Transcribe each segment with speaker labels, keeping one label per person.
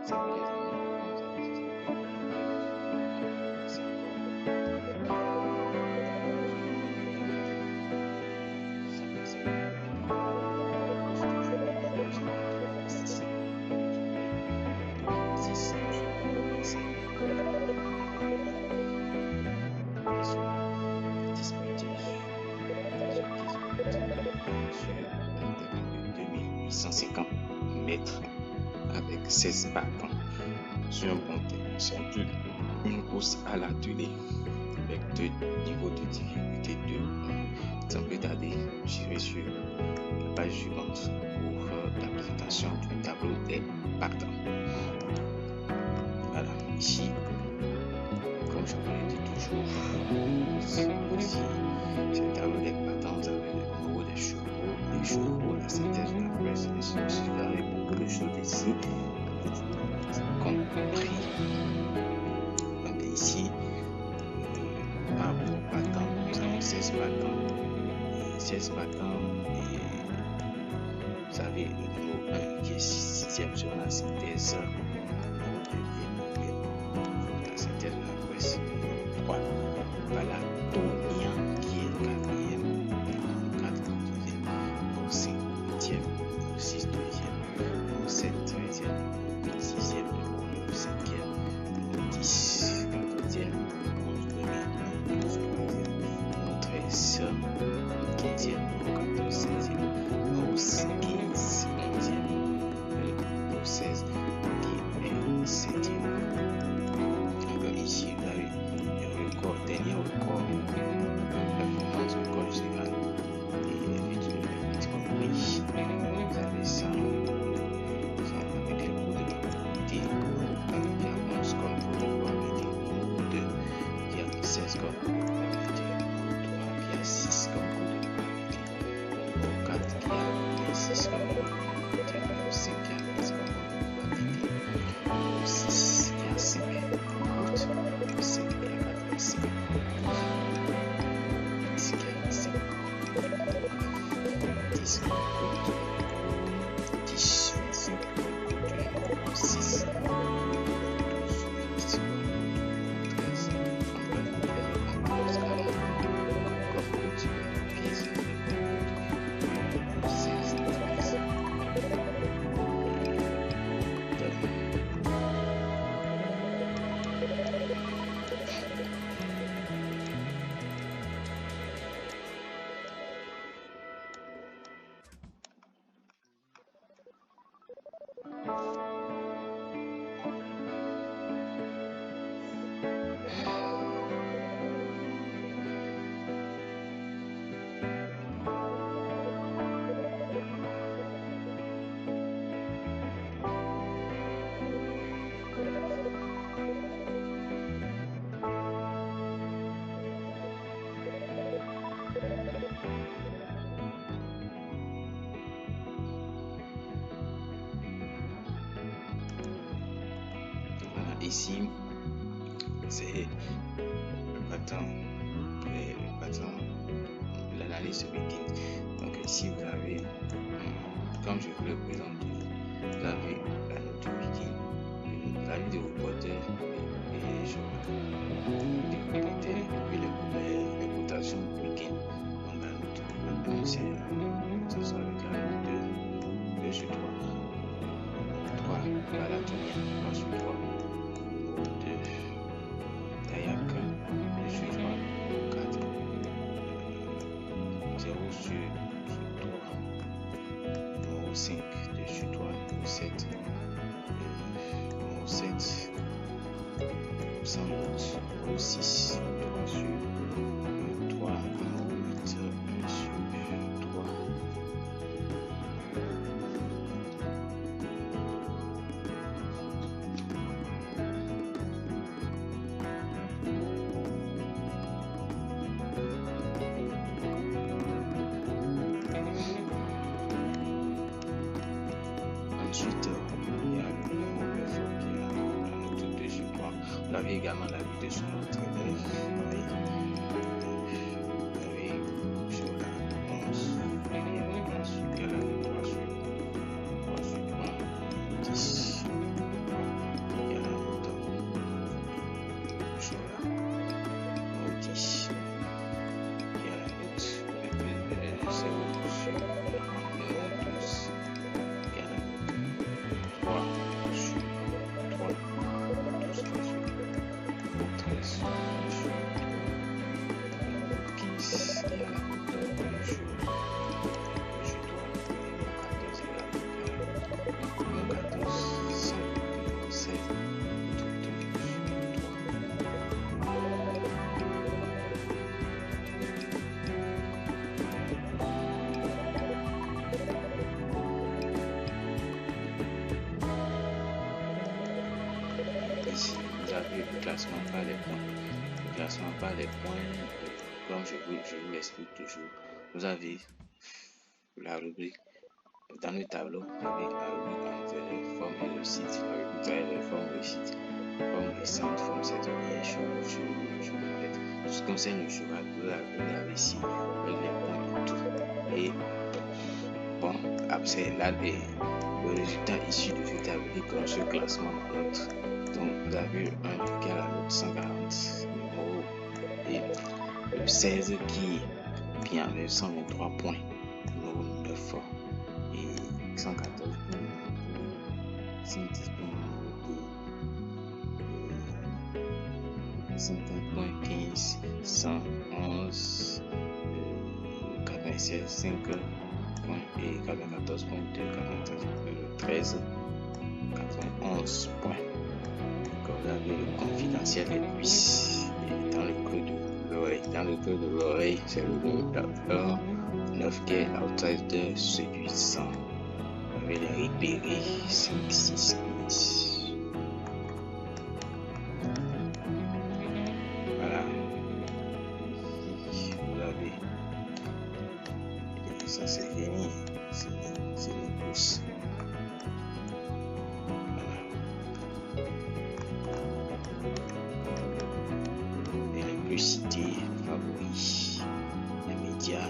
Speaker 1: Salut les amis, comment vous allez ce soir? Merci encore. Chaque semaine, je suis toujours avec le chapitre 6. Sur la disponibilité sur un terrain de 2850 mètres avec 16 battants sur un bon terrain. C'est une course à l'atelier avec deux niveaux de difficulté 2. Ça peut tarder, j'irai sur la page suivante pour la présentation du tableau des battants. Voilà, ici, comme je vous l'ai dit toujours, c'est le tableau des battants. Vous avez le numéro des chevaux, la synthèse de la presse, vous avez beaucoup de choses ici, compris. Donc ici, par rapport aux battants, nous avons 16 battants. 16 battants, et vous avez le numéro 1 qui est 6e sur la synthèse, numéro 2 qui est 9e, la synthèse de la presse, 3, Balatonia qui est 4e, numéro 4 2e, numéro 5 8e, numéro 6 2e, numéro 7 13e, numéro 6e, numéro 9 5e, numéro 10 14e, numéro 11 1er, numéro 12 3e, numéro 13 15e, numéro 14 16e, numéro 15 11e, numéro 16 qui est 7e. Donc ici, vous avez le record, dernier record, performance, record général et les vite compris. Vous avez ça avec les cours de probabilité, qui a 11 comme cours de probabilité, numéro 2 qui a 16 comme cours de probabilité, numéro 3 qui a 6 comme cours de probabilité, numéro 4 qui a 6 comme cours de probabilité, numéro 5 qui a 15 comme cours de probabilité, numéro 6 qui a 5 numéro 7 qui a 85, 10 qui a 5, 10 comme cours de 10, 25 comme cours de numéro 6, 12, 10, 13, comme cours de 14, 40, comme cours de 15, 16, 13, ici, c'est le battant, l'analyse de week-end. Donc ici, vous avez, comme je vous le présente toujours, vous avez la note du week-end, la vie de reporter et les joueurs, les propriétaires et les cotations du week-end. Donc la note, c'est ça avec la note 2 sur 3. 3, Balatonia, 3 sur 3. 2, Dayak, 2 sur 3, 4, 0 sur 3, numéro 5, 2 sur 3, numéro 7, numéro 7, sans note, numéro 6, 3 sur 3, numéro 8, 1 sur 3. Ensuite, il y a le numéro 9 qui a la note 2 sur 3. Vous avez également la vie de son autre élève. Vous avez sur la 11, il y a 11 qui a la note 3 sur 3, 10, le classement par les points. Le classement par les points, comme je vous l'explique toujours, vous avez la rubrique. Dans le tableau, vous avez la rubrique entre forme et réussite. Vous avez les formes réussite, forme récente, forme saisonnière, chevronnette. Tout ce qui concerne le cheval, vous l'avez ici avec les points et tout. Et bon, après là, le résultat issu de cette rubrique comme ce classement de notes. Donc, vous avez un qui a la note 140 numéro et le 16 qui a 923 points, numéro 9 et 114 points, 110 points, 50.15, 111, 96, 5 points et 94.2, 13, 91 points. Vous avez le confidentiel des cuisses et dans le creux de l'oreille. Dans le creux de l'oreille, c'est le numéro 9 qui est outsider séduisant. Vous avez les repérés 5, 6, 8. Voilà. Ici, vous avez. Et ça, c'est fini. C'est les courses. Citer favoris, les médias,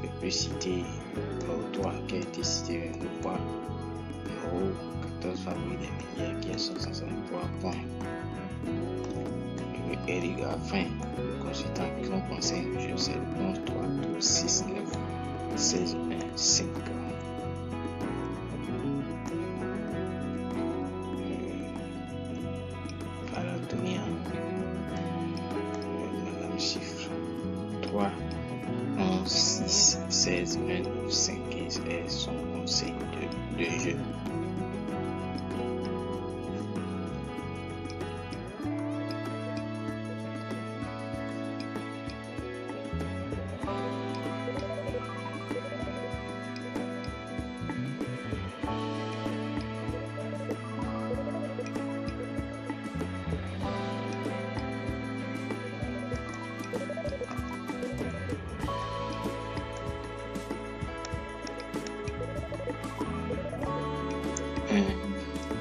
Speaker 1: je peux citer numéro 3 qui a été cité le poids, numéro 14 favoris des médias qui a 163 points. Et les graphins, le consultant qui ont conseillé le jeu, c'est le 11, 3, 12, 6, 9, 16, 1, 5. Voilà, tenir. Chiffre 3, 11, 6, 16, 29, 5 et son conseil de jeu.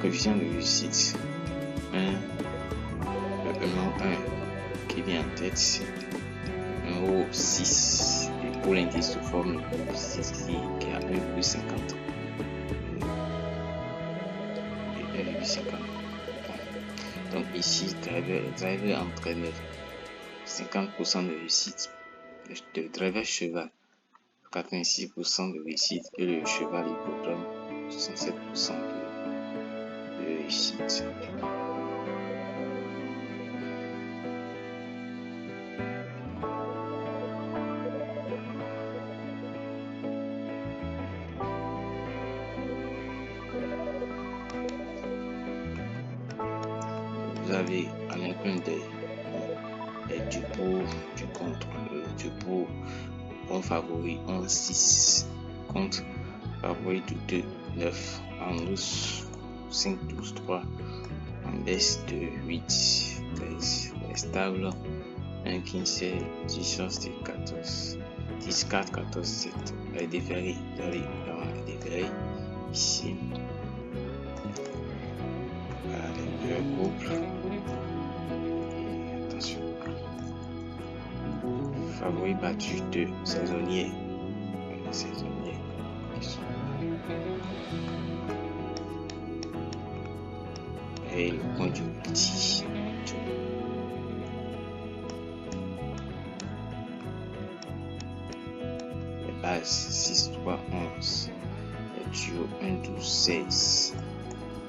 Speaker 1: Coefficient de réussite 1, le numéro 1 qui vient en tête, numéro 6 et pour l'indice de forme numéro 6 qui a 1,50 et 1,50. Donc ici driver entraîneur 50% de réussite, le driver cheval 86% de réussite et le cheval hippodrome 67% de réussite. Vous avez en un des du pour, du contre, du pour, on favori 11, 6, contre, favori du 2, 9, en hausse 5, 12, 3, en baisse de 8, 13, stable, 1, 15, 10, 16, 14, 10, 4, 14, 7, les déférés, vous allez dans les déférés, ici, voilà les couples, attention, favori battu de saisonniers, qui sont et le point du petit. Les bases 6, 3, 11. Les duos 1, 12, 16.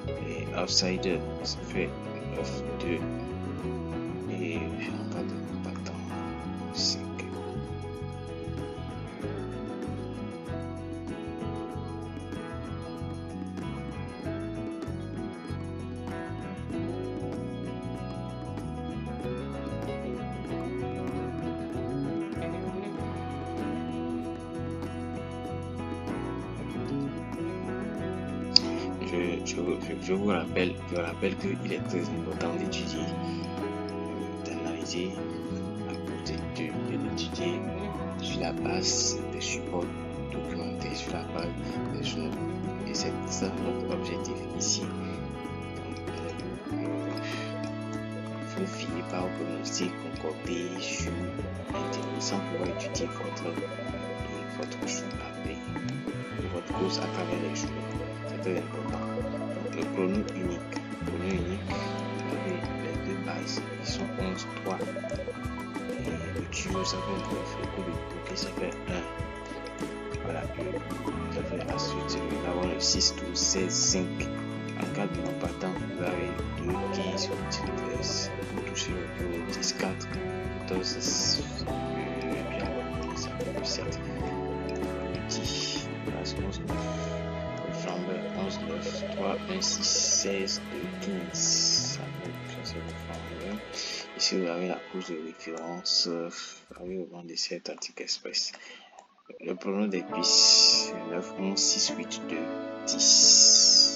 Speaker 1: Et outsider, ça fait 9, 2. Et pas de battant 5. je vous rappelle qu'il est très important d'étudier, d'analyser à côté de l'étudier sur la base des supports documentaires, sur la base des choses. Et c'est ça notre objectif ici. Vous finissez par prononcer, concorder sur sans pouvoir étudier votre choix après, votre course à travers les jours. C'est très important. Donc, le pronom unique, vous avez les deux bases, ils sont 11, 3. Et le tuyau, ça fait un le coup de bouquet, ça fait 1. Voilà, ça fait la suite, nous avons le 6, 12, 16, 5. En cas de non partant, vous avez 2, 15, 8, 13. Vous touchez le bureau 10, 4, 14, et puis alors, ça fait le 7. Le 10, place 11, 9. Le flambeur 11, 9, 3, 26, 16, 2, 15. Ça c'est le flambeur. Ici, vous avez la course de référence. Vous avez le banc des 7 articles express. Le pronom des pistes 9, 11, 6, 8, 2, 10.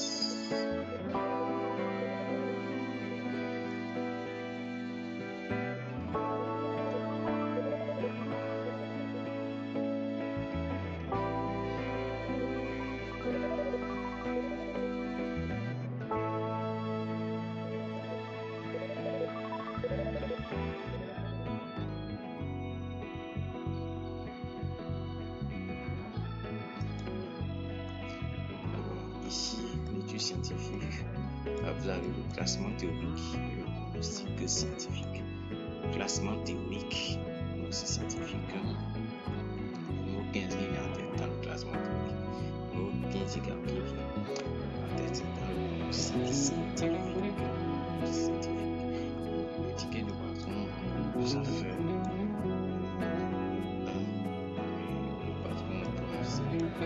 Speaker 1: Ici, l'étude scientifique, vous avez le classement théorique et le pronostic scientifique. Classement théorique, pronostic scientifique. Numéro 15 qui vient en tête dans le classement théorique. Numéro 15 qui vient en tête dans le pronostic scientifique. Le ticket de boisson, ça fait 1. Le patron de pronostic 1.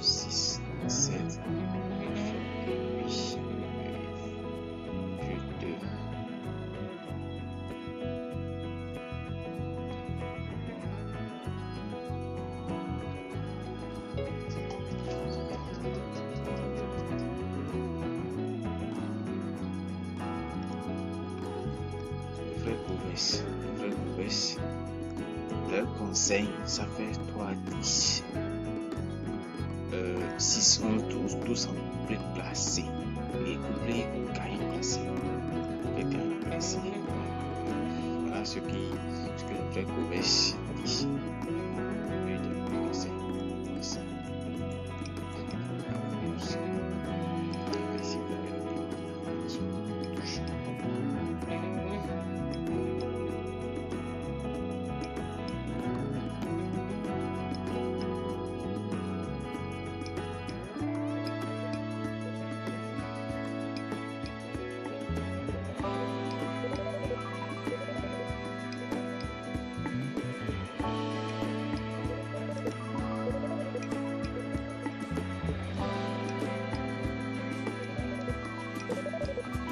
Speaker 1: 6, 7, 8, 2. Vrai Boubès. Le conseil, ça fait 3, 10. 6, 11, 12, tous en couplet placé. Et couplet carré placé. Voilà ce que le vrai Boubès dit.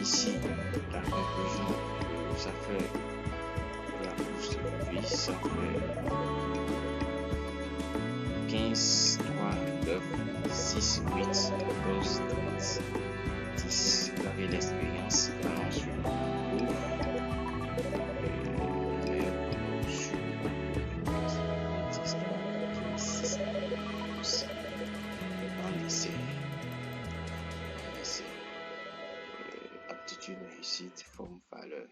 Speaker 1: Ici, la conclusion, ça fait la course de vie, ça fait 15, 3, 9, 6, 8, 14, 13, 10. Vous avez l'expérience vraiment sur le cours. Aptitude, réussite, forme, valeur.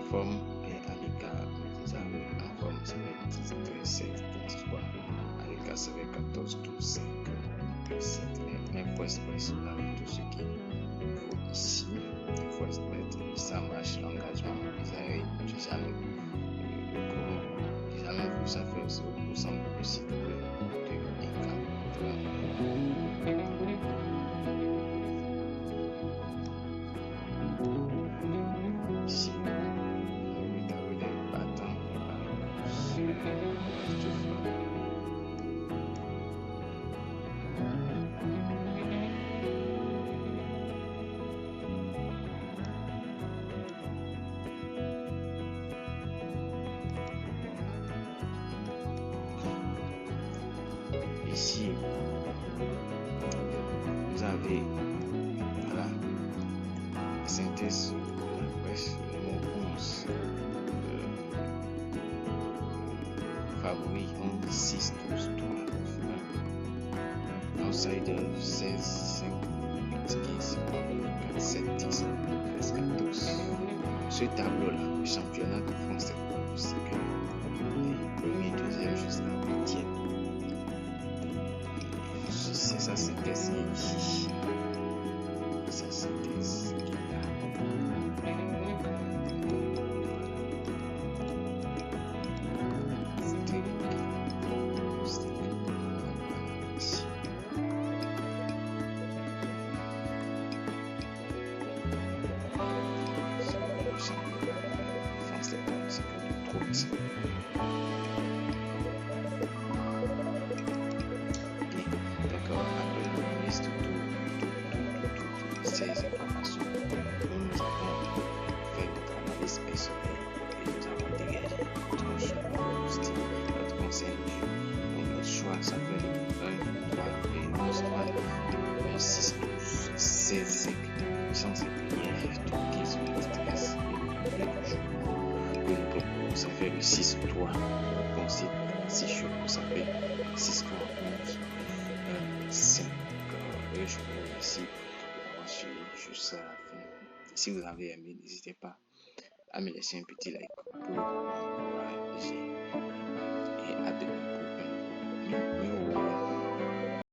Speaker 1: Forme et à l'écart, vous avez en forme, ça fait 10, 13, 16, 15, 3. À l'écart, ça fait 14, 12, 5, 7. Mais il faut exprimer vous avez tout ce qu'il faut ici. Il faut exprimer ça marche, l'engagement. Vous avez déjà le pronom. Déjà, ça fait 0% de possible de écart. vous avez voilà, la synthèse de la presse numéro 11. Favori 11, 6, 12, 3, 9. Outsider 16, 5, 15, 4, 7, 10, 13, 14. Ce tableau-là, le championnat de France, c'est que les premiers, deuxième jusqu'à 8e. C'est sa synthèse ici. Sa synthèse qui est là. Ça fait le 6 3 concile 6 jours, ça fait 6 3 11 5. Je vous remercie d'avoir suivi juste à la fin. Si vous avez aimé, n'hésitez pas à me laisser un petit like pour m'encourager et à demain pour un nouveau